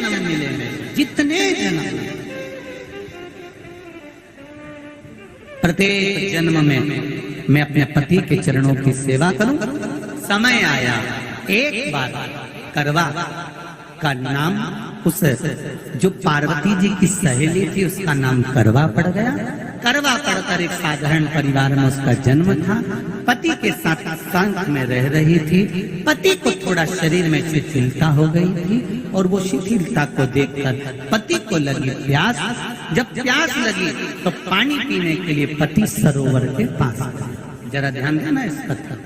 जन्म मिले मेरे, जितने जन्म, प्रत्येक जन्म में मैं अपने पति के चरणों की सेवा करूं। समय आया, एक बार करवा का नाम, उस जो पार्वती जी की सहेली थी उसका नाम करवा पड़ गया। करवा पड़कर एक साधारण परिवार में उसका जन्म था। पति के साथ संग में रह रही थी। पति को थोड़ा शरीर में शिथिलता हो गई थी और वो शिथिलता को देखकर पति को लगी प्यास। जब प्यास लगी तो पानी पीने के लिए पति सरोवर के पास गया। जरा ध्यान देना इस कथा।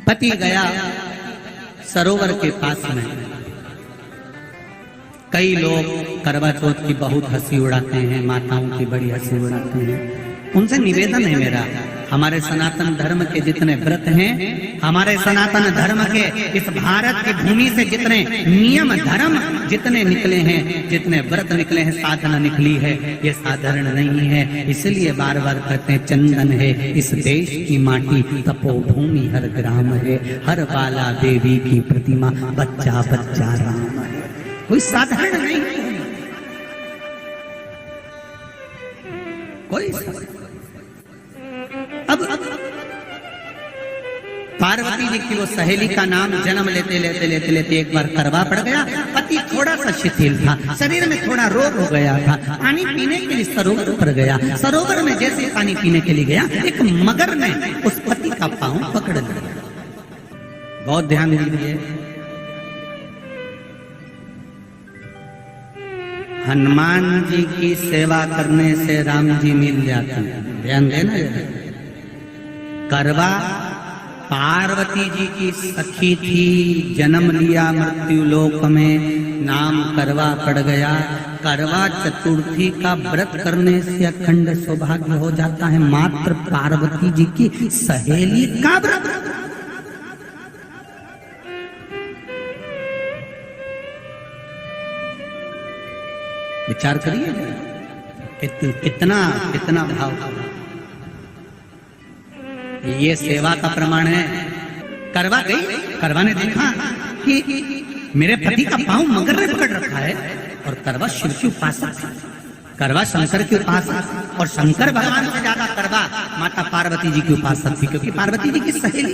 पति गया सरोवर के पास में। कई लोग करवा चौथ की बहुत हंसी उड़ाते हैं, माताओं की बड़ी हंसी उड़ाते हैं। उनसे निवेदन है मेरा, हमारे सनातन धर्म के जितने व्रत हैं, हमारे सनातन धर्म के इस भारत की भूमि से जितने नियम धर्म जितने निकले हैं, जितने व्रत निकले हैं, साधना निकली है, ये साधारण नहीं है। इसलिए बार बार कहते हैं चंदन है इस देश की माटी, तपोभूमि हर ग्राम है, हर बाला देवी की प्रतिमा, बच्चा बच्चा राम है। कोई साधारण नहीं, कोई अब पार्वती जी की वो सहेली का नाम जन्म लेते लेते लेते लेते एक बार करवा पड़ गया। पति थोड़ा सा शिथिल था, शरीर में थोड़ा रोग हो गया था। पानी पीने के लिए सरोवर पर गया। सरोवर में जैसे पानी पीने के लिए गया, एक मगर ने उस पति का पांव पकड़ लिया। बहुत ध्यान दीजिए, हनुमान जी की सेवा करने से राम जी मिल जाते हैं। ध्यान देना। करवा पार्वती जी की सखी थी, जन्म लिया मृत्यु लोक में, नाम करवा पड़ गया। करवा चतुर्थी का व्रत करने से अखंड सौभाग्य हो जाता है। मात्र पार्वती जी की सहेली का व्रत। विचार करिए कितना कितना भाव। ये सेवा का प्रमाण है। करवा गई, करवा ने देखा कि मेरे पति का पांव मगर ने पकड़ रखा है, और करवा शिव की उपासक थी, करवा शंकर की उपासक, और शंकर भगवान से ज्यादा करवा माता पार्वती जी की उपासक थी, क्योंकि पार्वती जी की सहेली।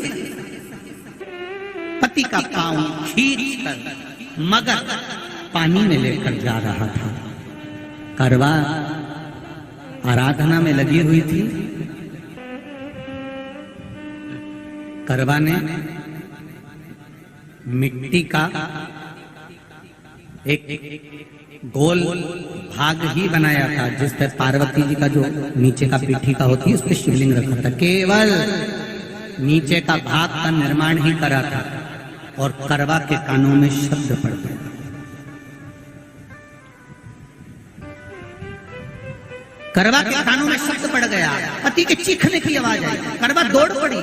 पति का पांव खींच कर मगर पानी में लेकर जा रहा था। करवा आराधना में लगी हुई थी। करवा ने मिट्टी का एक गोल भाग ही बनाया था, जिस पर पार्वती जी का जो नीचे का पीठी का होती है उस पर शिवलिंग रखा था। केवल नीचे का भाग का निर्माण ही करा था, और करवा के कानों में शब्द पड़ गया। करवा के कानों में शब्द पड़ गया, पति के चीखने की आवाज आई। करवा दौड़ पड़ी।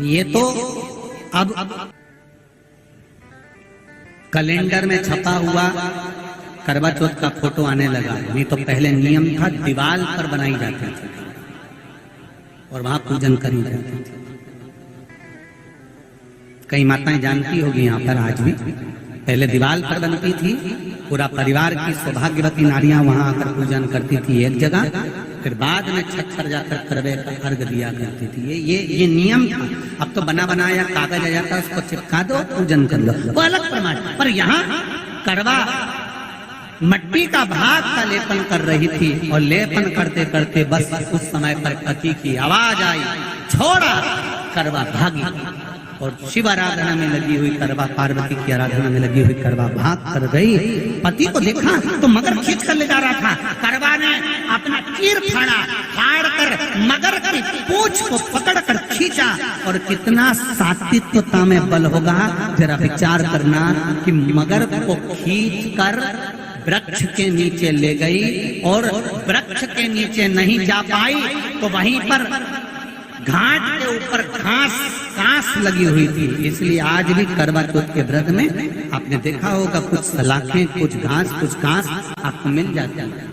ये तो अब कैलेंडर में छपा हुआ करवा चौथ का फोटो आने लगा। नहीं तो पहले नियम था, दीवार पर बनाई जाती थी और वहां पूजन करी जाती थी। कई माताएं जानती होगी यहाँ पर, आज भी पहले दीवार पर बनती थी। पूरा परिवार की सौभाग्यवती नारियां वहां आकर पूजन करती थी एक जगह, फिर बाद में छत पर जाकर करवे का अर्घ दिया करती थी। ये नियम था। अब तो बना बनाया कागज आ जाता, उसको चिपका दो, पूजन कर लो, वो अलग प्रमाण। पर यहाँ करवा मट्टी का भाग का लेपन कर रही थी, और लेपन करते करते बस उस समय पर पति की आवाज आई, छोड़ा। करवा भागी, और शिव आराधना में लगी हुई करवा, पार्वती की आराधना में लगी हुई करवा भाग कर गई। पति को देखा तो मगर खींच कर ले जा रहा था। करवा ने अपना चीर फाड़ कर मगर की पूंछ को पकड़ कर खींचा, और कितना सात्विकता में बल होगा जरा विचार करना कि मगर को खींच कर वृक्ष के नीचे ले गई, और वृक्ष के नीचे नहीं जा पाई तो वहीं पर घाट के ऊपर घास लगी हुई थी। इसलिए आज भी करवा चौथ के व्रत में आपने देखा होगा कुछ सलाखें, कुछ घास आपको मिल जाती है।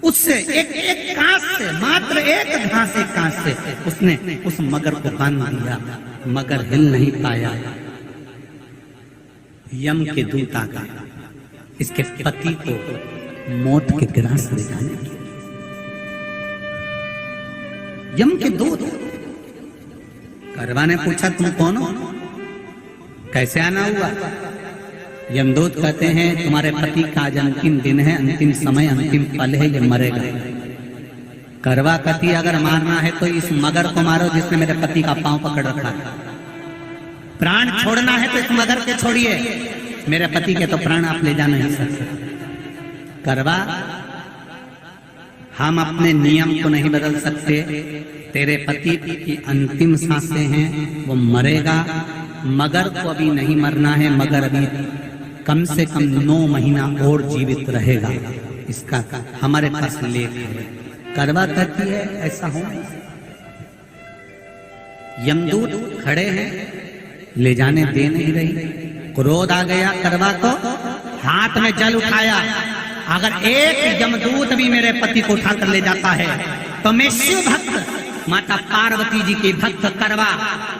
उससे एक घास से, मात्र एक घासे कांच से उसने उस मगर को बांध दिया। मगर हिल नहीं पाया। यम के दूत आ गए इसके पति को मौत के ग्रास ले जाने के। यम के दूत। करवा ने पूछा तुम कौन हो, कैसे आना हुआ? यमदूत कहते हैं तुम्हारे पति का आज अंतिम दिन है, अंतिम समय, अंतिम पल है, ये मरेगा। करवा कहती अगर मारना है तो इस मगर को मारो जिसने मेरे पति का पांव पकड़ रखा है। प्राण छोड़ना है तो इस मगर के छोड़िए, मेरे पति के तो प्राण आप ले जा नहीं सकते। करवा हम अपने नियम को नहीं बदल सकते, तेरे पति की अंतिम सांसें हैं, वो मरेगा। मगर को अभी नहीं मरना है, मगर अभी कम से कम 9 महीना और जीवित रहेगा, इसका हमारे पास लेख है। करवा कहती है ऐसा हो। यमदूत खड़े हैं, ले जाने दे नहीं रही। क्रोध आ गया करवा को, हाथ में जल उठाया। अगर एक यमदूत भी मेरे पति को उठाकर ले जाता है तो मैं शिव भक्त माता पार्वती जी की भक्त करवा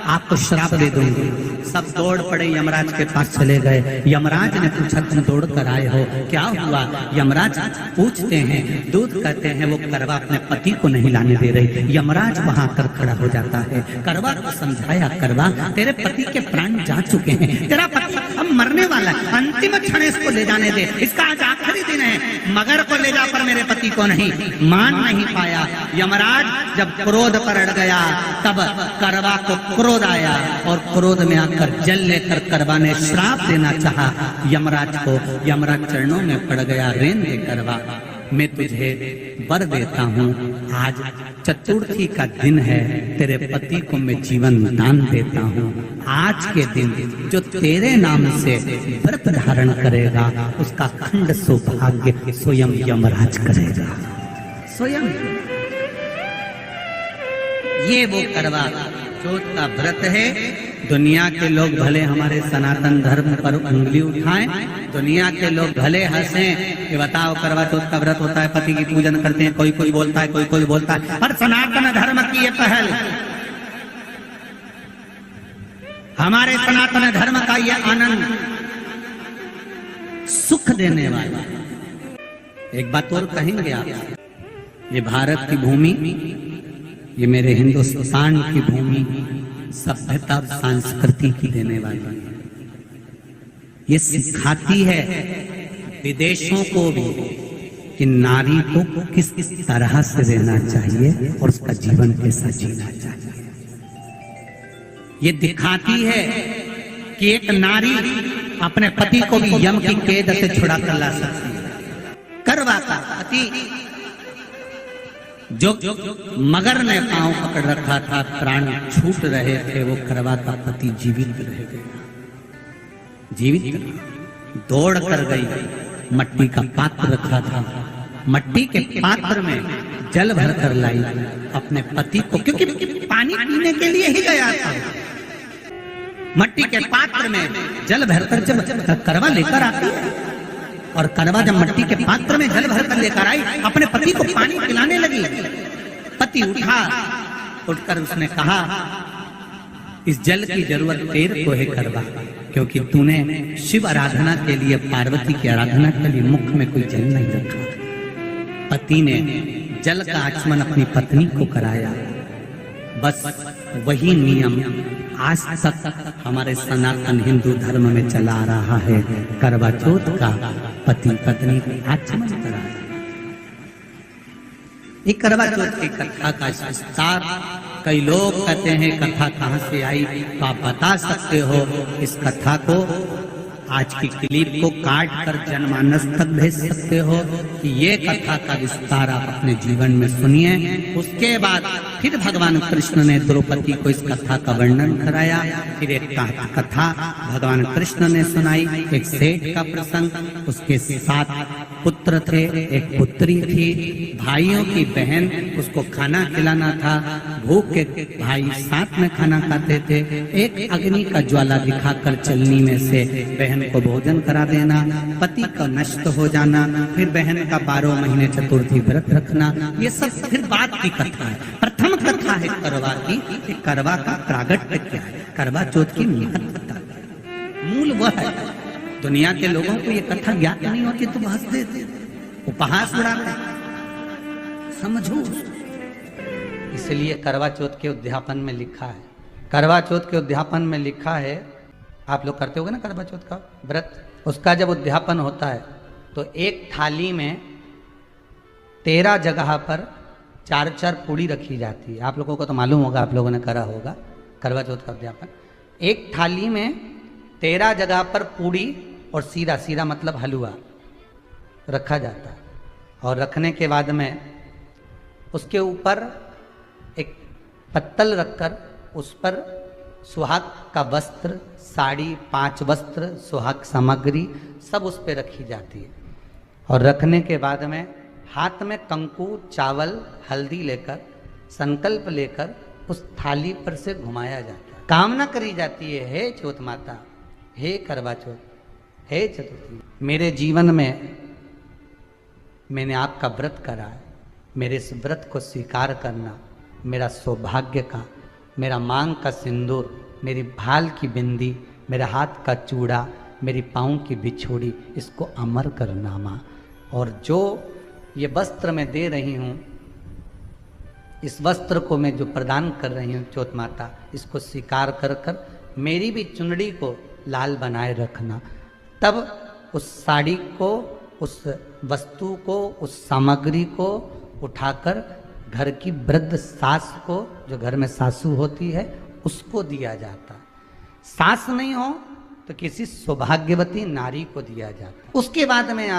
आपको श्राप दे दूंगी। सब दौड़ पड़े यमराज के पास चले गए। यमराज ने पूछा तुम दौड़ कर आए हो, क्या हुआ? यमराज पूछते हैं, दूत कहते हैं वो करवा अपने पति को नहीं लाने दे रही। यमराज वहां कर खड़ा हो जाता है। करवा को समझाया, करवा तेरे पति के प्राण जा चुके हैं, तेरा पति अब मरने वाला है, अंतिम क्षण इसको ले जाने दे, इसका आज आखिरी दिन है। मगर को ले जाकर मेरे पति को नहीं। मान नहीं पाया। यमराज जब क्रोध पर अड़ गया तब करवा को क्रोध आया और क्रोध में आकर जल लेकर करवा ने श्राप देना चाहा यमराज को। यमराज चरणों में पड़ गया, रेन दे करवा, मैं तुझे वर देता हूँ, आज चतुर्थी का दिन है, तेरे पति को मैं जीवन दान देता हूँ। आज के दिन जो तेरे नाम से व्रत धारण करेगा उसका खंड सौभाग्य स्वयं यमराज करेगा। स्वयं ये वो करवा चौथ का व्रत है। दुनिया के लोग भले हमारे सनातन धर्म पर उंगली उठाएं, दुनिया के लोग भले हंसें कि बताओ करवा चौथ का व्रत होता है, पति की पूजन करते हैं, कोई कोई बोलता है, कोई कोई बोलता है, पर सनातन धर्म की ये पहल, हमारे सनातन धर्म का ये आनंद सुख देने वाला। एक बात और कहेंगे आप, ये भारत की भूमि, ये मेरे हिंदुस्तान की भूमि सभ्यता और संस्कृति की देने वाली है। ये सिखाती है विदेशों को भी कि नारी को किस किस तरह से रहना चाहिए और उसका जीवन कैसा जीना चाहिए। ये दिखाती है कि एक नारी अपने पति को भी यम की कैद से छुड़ा कर ला सकती है। करवा का पति जो मगर ने पांव पकड़ रखा था, प्राण छूट रहे थे, वो करवा का पति जीवित रह गया। जीवित दौड़ कर गई, मट्टी का पात्र रखा था, मट्टी के पात्र में जल भर कर लाई अपने पति को, क्योंकि पानी पीने के लिए ही गया था। मट्टी के पात्र में जल भरकर जब करवा लेकर आती है और करवा जब मट्टी के पात्र में जल भरकर लेकर आई, अपने पति को पानी पिलाने लगी। पति उठा, उठकर उसने कहा इस जल की जरूरत तेरे को है करवा, क्योंकि तूने शिव आराधना के लिए, पार्वती की आराधना के लिए मुख में कोई जल नहीं रखा। पति ने जल का आचमन अपनी पत्नी को कराया। बस वही नियम आज तक हमारे सनातन हिंदू धर्म में चला आ रहा है। करवा चौथ का पति पत्नी को आचमन कराया। ये करवा चौथ की कथा का विस्तार, कई लोग कहते हैं कथा कहाँ से आई, तो आप बता सकते हो इस कथा को, आज की क्लिप को काट कर जनमानस तक भेज सकते हो कि ये कथा का विस्तार आप अपने जीवन में सुनिए। उसके बाद फिर भगवान कृष्ण ने द्रौपदी को इस कथा का वर्णन कराया। फिर एक कथा भगवान कृष्ण ने सुनाई, एक सेठ का प्रसंग, उसके साथ पुत्र थे, एक पुत्री थी, भाइयों की बहन, उसको खाना खिलाना था, भूख के भाई साथ में खाना खाते थे, एक अग्नि का ज्वाला दिखाकर चलनी में से बहन को भोजन करा देना, पति का नष्ट हो जाना, फिर बहन का 12 महीने चतुर्थी व्रत रखना, ये सब फिर बाद की कथा है। प्रथम कथा है करवा की, कि करवा का प्रागट्य क्या है, करवा चौथ की महत्वता, मूल वह है। दुनिया के लोगों को ये कथा ज्ञात नहीं होती तो हंसते थे, उपहास उड़ाते, समझो। इसलिए करवा चौथ के उद्यापन में लिखा है, करवा चौथ के उद्यापन में लिखा है, आप लोग करते होगे ना करवा चौथ का व्रत, उसका जब उद्यापन होता है तो एक थाली में 13 जगह पर 4-4 पूड़ी रखी जाती है। आप लोगों को तो मालूम होगा, आप लोगों ने करा होगा करवा चौथ का उद्यापन। एक थाली में 13 जगह पर पूड़ी और सीरा, सीरा मतलब हलवा रखा जाता है, और रखने के बाद में उसके ऊपर एक पत्तल रखकर उस पर सुहाग का वस्त्र, साड़ी, 5 वस्त्र, सुहाग सामग्री सब उस पर रखी जाती है। और रखने के बाद में हाथ में कंकु, चावल, हल्दी लेकर, संकल्प लेकर उस थाली पर से घुमाया जाता है। कामना करी जाती है, हे चौथ माता, हे करवा चौथ, हे चतुर्थी, मेरे जीवन में मैंने आपका व्रत करा है, मेरे इस व्रत को स्वीकार करना, मेरा सौभाग्य का, मेरा मांग का सिंदूर, मेरी भाल की बिंदी, मेरे हाथ का चूड़ा, मेरी पाँव की बिछोड़ी, इसको अमर करना माँ। और जो ये वस्त्र मैं दे रही हूँ, इस वस्त्र को मैं जो प्रदान कर रही हूँ चौथ माता, इसको स्वीकार कर कर मेरी भी चुनड़ी को लाल बनाए रखना। तब उस साड़ी को, उस वस्तु को, उस सामग्री को उठाकर घर की वृद्ध सास को, जो घर में सासू होती है, उसको दिया जाता। सास नहीं हो तो किसी सौभाग्यवती नारी को दिया जाता। उसके बाद में आप